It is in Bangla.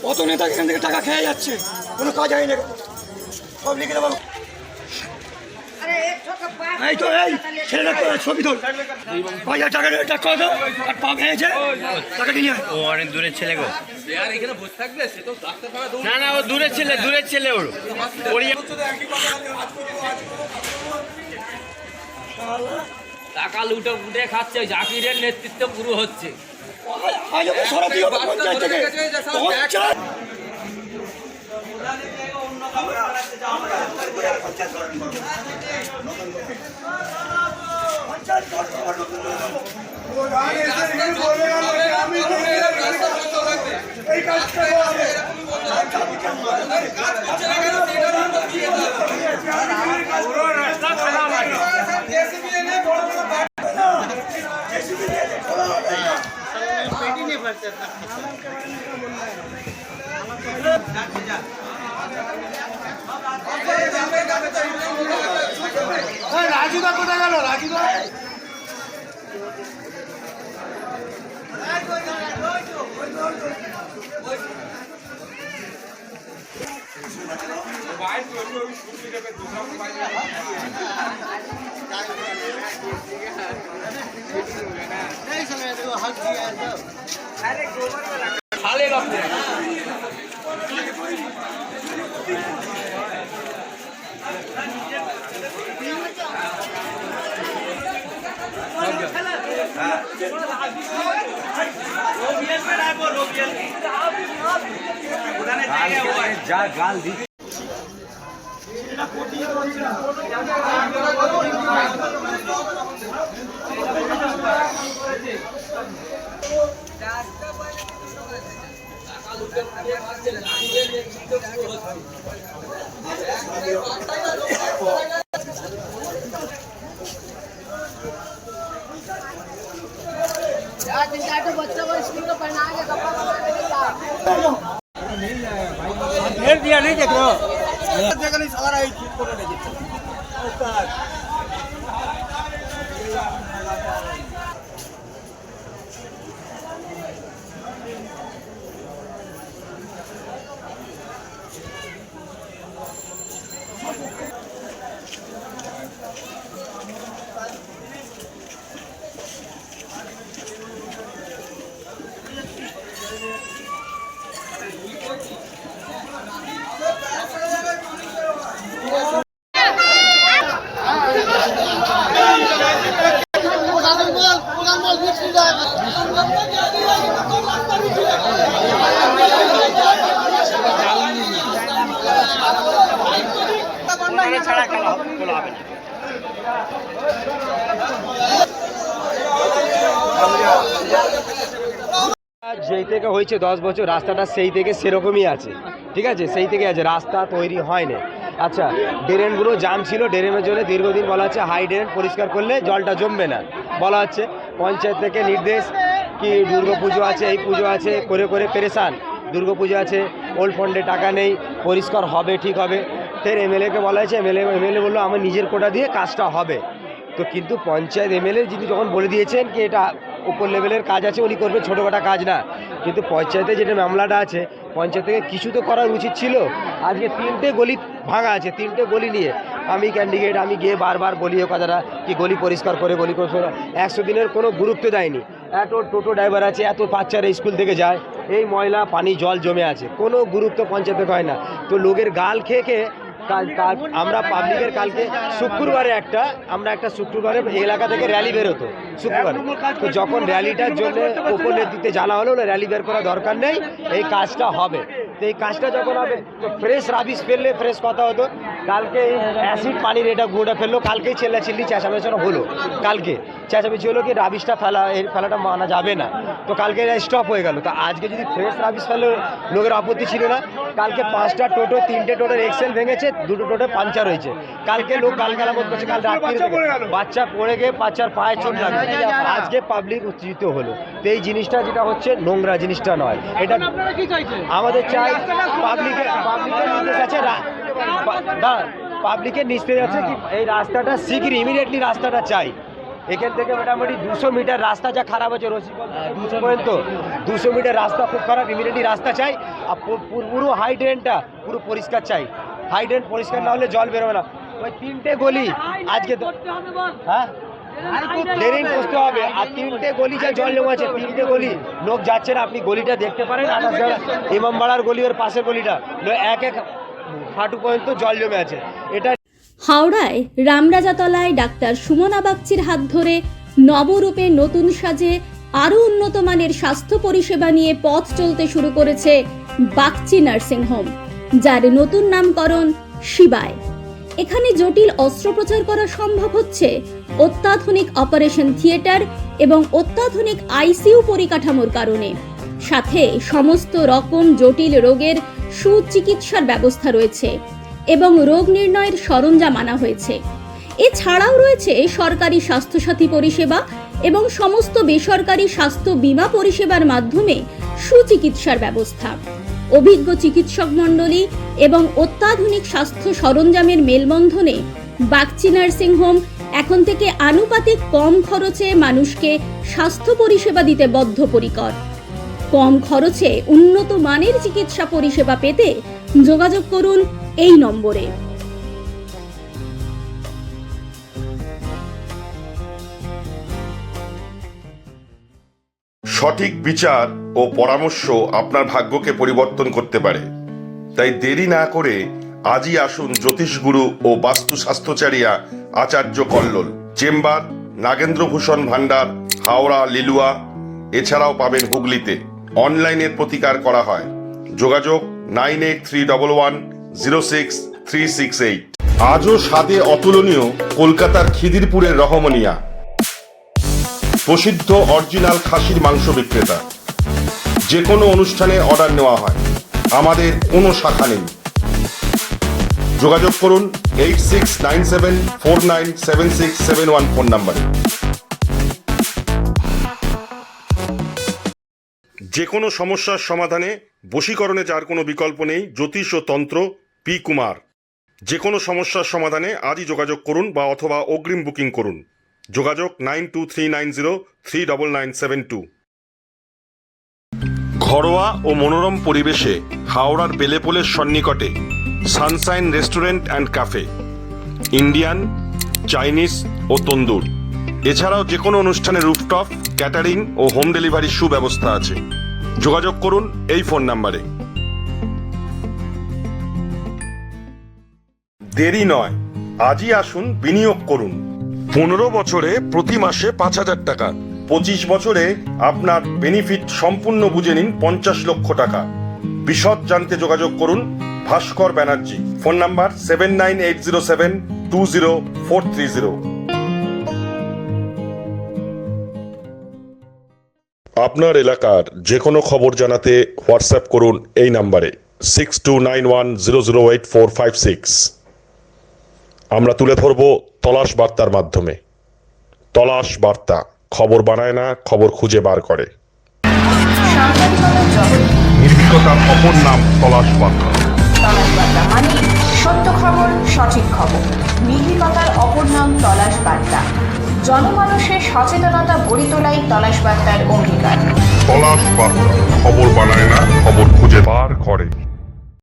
কত নেতা এখান থেকে টাকা খেয়ে যাচ্ছে, কোনো কাজ হয় না। সব লিখে দেবো। এই তো এই ছেলেটা ছবি তোল, 5,000 টাকা এটা কত আর পা ভেঙেছে, টাকা নিয়ে ও অনেক দূরের ছেলে গো। না না, ও দূরের ছেলে ওর টাকা লুটে উঠে খাচ্ছে, জাকিরের নেতৃত্ব পুরো হচ্ছে। রাজুদা কোথায় গেল? রাজুদা খালে বাপরে যা গাল দি बच्चों को स्कूल को पढ़ना है, कपड़ा घेर दिया, नहीं देख रहे हो? जगह नहीं सारा एक चीज को नहीं देख ছাড়া খেলা হবে না। যেই থেকে হয়েছে 10 বছর, রাস্তাটা সেই থেকে সেরকমই আছে, ঠিক আছে, সেই থেকে আছে, রাস্তা তৈরি হয়নি। আচ্ছা, ড্রেনগুলো জাম ছিল, ড্রেনের জন্য দীর্ঘদিন বলা হচ্ছে হাই ড্রেন পরিষ্কার করলে জলটা জমবে না বলা হচ্ছে। পঞ্চায়েত থেকে নির্দেশ কি দুর্গা পুজো আছে, এই পুজো আছে, করে করে পেরেশান। দুর্গা পুজো আছে, ওল্ড ফান্ডে টাকা নেই, পরিষ্কার হবে, ঠিক হবে। ফের এমএলএকে বলা হয়েছে, এমএলএ বললো আমার নিজের কোটা দিয়ে কাজটা হবে। তো কিন্তু পঞ্চায়েত এমএলএ যিনি যখন বলে দিয়েছেন কি এটা উপর লেভেলের কাজ আছে, উনি করবেন, ছোটোখাটো কাজ না। কিন্তু পঞ্চায়েতে যেটা মামলাটা আছে, পঞ্চায়েত থেকে কিছু তো করার উচিত ছিল। আজকে 3টে গলি ভাঙা আছে, 3টে গলি নিয়ে আমি ক্যান্ডিডেট, আমি গিয়ে বারবার বলি ও কথাটা কি গলি পরিষ্কার করে, গলি পরিষ্কার 100 দিনের কোনো গুরুত্ব দেয়নি। এত টোটো ড্রাইভার আছে, এত বাচ্চারা স্কুল থেকে যায়, এই ময়লা পানি জল জমে আছে, কোনো গুরুত্ব পঞ্চায়েতে হয় না। তো লোকের গাল খেয়ে খেয়ে আমরা পাবলিকের কালকে শুক্রবারে আমরা একটা শুক্রবারে এলাকা থেকে র্যালি বেরোতো শুক্রবারে। তো যখন র্যালিটার জন্য উপর নেতৃত্বে জানা হলো র্যালি বের করা দরকার নেই, এই কাজটা হবে। তো এই কাজটা যখন হবে তো ফ্রেশ রাবিশ ফেললে ফ্রেশ কথা হতো। কালকে অ্যাসিড পানির এটা গুঁড়োটা ফেললো, কালকেই চিল্লি চেঁচামেচি হলো, কালকে চেঁচামেচি হলো কি রাবিশটা ফেলাটা মানা যাবে না। তো কালকে স্টপ হয়ে গেল। তো আজকে যদি ফ্রেশ রাবিশ ফেলে লোকের আপত্তি ছিল না। কালকে 5টা টোটো, 3টে টোটোর এক্সেল ভেঙেছে, 2টো টোটো পাঞ্চার হয়েছে। কালকে লোক গালগালামত করছে, কাল রাত্রি বাচ্চা পড়ে গিয়ে বাচ্চার পায়ে চোট লাগবে। আজকে পাবলিক উত্তেজিত হলো। তো এই জিনিসটা যেটা হচ্ছে নোংরা জিনিসটা নয়, এটা আমাদের চাই পাবলিকের নির্দেশ আছে, পাবলিকের নিস্তেজ আছে কি এই রাস্তাটা শীঘ্রই ইমিডিয়েটলি রাস্তাটা চাই। এখান থেকে মোটামুটি 200 মিটার রাস্তা যা খারাপ আছে রসিকগঞ্জ পর্যন্ত 200 মিটার রাস্তা খুব খারাপ, ইমিডিয়েটলি রাস্তা চাই। আর পুরো হাই ড্রেনটা পুরো পরিষ্কার চাই। হাই ড্রেন পরিষ্কার না হলে জল বেরোবে না। ওই 3টে গলি আজকে হ্যাঁ ড্রেনিং করতে হবে। আর 3টে গলি যা জল জমা আছে, 3টে গলি লোক যাচ্ছে না। আপনি গলিটা দেখতে পারেন, ইমামবাড়ার গলি ওর পাশের গলিটা এক হাঁটু পর্যন্ত জল জমে আছে। এটা হাওড়ায় রামরাজাতলায় ডাক্তার সুমনা বাগচির হাত ধরে নবরূপে নতুন সাজে আরও উন্নত মানের স্বাস্থ্য পরিষেবা নিয়ে পথ চলতে শুরু করেছে বাগচি নার্সিং হোম, যার নতুন নামকরণ শিবায়। এখানে জটিল অস্ত্রোপচার করা সম্ভব হচ্ছে অত্যাধুনিক অপারেশন থিয়েটার এবং অত্যাধুনিক আইসিইউ পরিকাঠামোর কারণে। সাথে সমস্ত রকম জটিল রোগের সুচিকিৎসার ব্যবস্থা রয়েছে এবং রোগ নির্ণয়ের সরঞ্জাম আনা হয়েছে। এছাড়াও রয়েছে সরকারি স্বাস্থ্যসাথী পরিষেবা এবং সমস্ত বেসরকারি স্বাস্থ্য বীমা পরিষেবার মাধ্যমে সুচিকিৎসার ব্যবস্থা। অভিজ্ঞ চিকিৎসক মণ্ডলী এবং অত্যাধুনিক স্বাস্থ্য সরঞ্জামের মেলবন্ধনে বাগচি নার্সিং হোম এখন থেকে আনুপাতিক কম খরচে মানুষকে স্বাস্থ্য পরিষেবা দিতে বদ্ধপরিকর। কম খরচে উন্নত মানের চিকিৎসা পরিষেবা পেতে যোগাযোগ করুন এই নম্বরে। সঠিক বিচার ও পরামর্শ আপনার ভাগ্যকে পরিবর্তন করতে পারে। তাই দেরি না করে আজই আসুন জ্যোতিষগুরু ও বাস্তু স্বাস্থ্যচারিয়া আচার্য কল্লোল। চেম্বার নাগেন্দ্রভূষণ ভান্ডার, হাওড়া লিলুয়া। এছাড়াও পাবেন হুগলিতে। অনলাইনের প্রতিকার করা হয়। যোগাযোগ 9831106368। আজও স্বাদে অতুলনীয় কলকাতার খিদিরপুরের রহমনিয়া, প্রসিদ্ধ অরিজিনাল খাসির মাংস বিক্রেতা। যে কোনো অনুষ্ঠানে অর্ডার নেওয়া হয়। আমাদের কোনো শাখা নেই। যোগাযোগ করুন 8697497671 ফোন নাম্বারে। যে কোনো সমস্যার সমাধানে বশীকরণে যার কোনো বিকল্প নেই, জ্যোতিষ ও তন্ত্র পি কুমার। যে কোনো সমস্যার সমাধানে আজই যোগাযোগ করুন বা অথবা অগ্রিম বুকিং করুন। যোগাযোগ 9239039972। ঘরোয়া ও মনোরম পরিবেশে হাওড়ার বেলেপোলের সন্নিকটে Sunshine Restaurant and Cafe, Indian, Chinese ও তন্দুর। এছাড়াও যে কোনো অনুষ্ঠানে রুফটপ, ক্যাটারিং ও হোম ডেলিভারির সুব্যবস্থা আছে। যোগাযোগ করুন এই ফোন নাম্বারে। দেরি নয়, আজই আসুন, বিনিয়োগ করুন। 15 বছরে প্রতি মাসে 5,000 টাকা। 25 বছরে আপনার বেনিফিট সম্পূর্ণ বুঝে নিন 50 লক্ষ টাকা। বিশদ জানতে যোগাযোগ করুন ভাস্কর ব্যানার্জি। Phone number 7980720430। আপনার এলাকার যে কোনো খবর জানাতে হোয়াটসঅ্যাপ করুন এই নাম্বারে 6291008456। আমরা তুলে ধরব তলাশ বার্তার মাধ্যমে। তলাশ বার্তা, খবর বানায় না, খবর খুঁজে বার করে। নির্ভীকতার অপর নাম তলাশ বার্তা। তলাশ বার্তা মানে সত্য খবর, সঠিক খবর। নির্ভীকতার অপর নাম তলাশ বার্তা। জনমানুষের সচেতনতা গড়ে তোলাই তলাশ বার্তার অঙ্গীকার। তলাশ বার্তা, খবর বানায় না, খবর খুঁজে বার করে।